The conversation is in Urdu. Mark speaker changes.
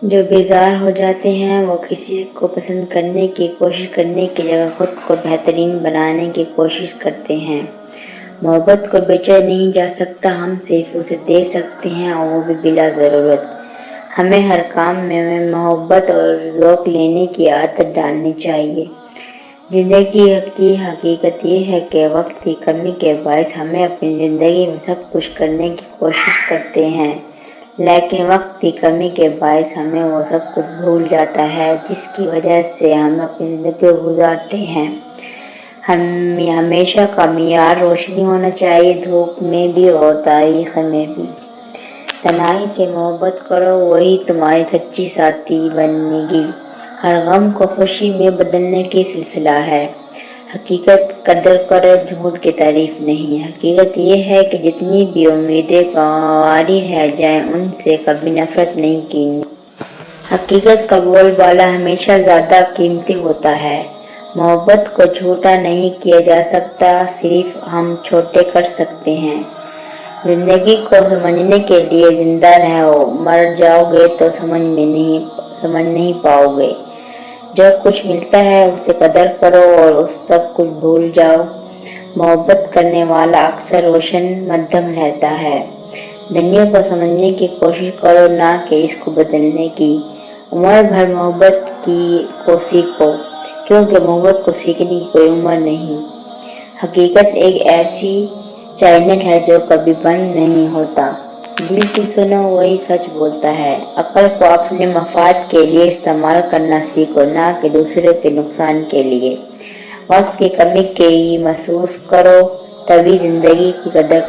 Speaker 1: جو بیزار ہو جاتے ہیں وہ کسی کو پسند کرنے کی کوشش کرنے کی جگہ خود کو بہترین بنانے کی کوشش کرتے ہیں۔ محبت کو بیچا نہیں جا سکتا، ہم صرف اسے دے سکتے ہیں، اور وہ بھی بلا ضرورت۔ ہمیں ہر کام میں محبت اور ذوق لینے کی عادت ڈالنی چاہیے۔ زندگی کی حقیقت یہ ہے کہ وقت کی کمی کے باعث ہمیں اپنی زندگی میں سب کچھ کرنے کی کوشش کرتے ہیں، لیکن وقت کی کمی کے باعث ہمیں وہ سب کچھ بھول جاتا ہے جس کی وجہ سے ہم اپنی زندگی گزارتے ہیں۔ ہمیشہ کا معیار روشنی ہونا چاہیے، دھوپ میں بھی اور تاریخ میں بھی۔ تنہائی سے محبت کرو، وہی تمہاری سچی ساتھی بنے گی۔ ہر غم کو خوشی میں بدلنے کی سلسلہ ہے۔ حقیقت قدر کرو، جھوٹ کی تعریف نہیں۔ حقیقت یہ ہے کہ جتنی بھی امیدیں گنواری رہ جائیں ان سے کبھی نفرت نہیں کینی۔ حقیقت کا بول بالا ہمیشہ زیادہ قیمتی ہوتا ہے۔ محبت کو جھوٹا نہیں کیا جا سکتا، صرف ہم چھوٹے کر سکتے ہیں۔ زندگی کو سمجھنے کے لیے زندہ رہو، مر جاؤ گے تو سمجھ نہیں پاؤ گے۔ جو کچھ ملتا ہے اسے قدر کرو اور اس سب کچھ بھول جاؤ۔ محبت کرنے والا اکثر روشن مدھم رہتا ہے۔ دنیا کو سمجھنے کی کوشش کرو، نہ کہ اس کو بدلنے کی۔ عمر بھر محبت کو سیکھو، کیونکہ محبت کو سیکھنے کی کوئی عمر نہیں۔ حقیقت ایک ایسی چینل ہے جو کبھی بند نہیں ہوتا۔ دل کی سنو، وہی سچ بولتا ہے۔ عقل کو اپنے مفاد کے لیے استعمال کرنا سیکھو، نہ کہ دوسروں کے نقصان کے لیے۔ وقت کی کمی کی محسوس کرو، تبھی زندگی کی قدر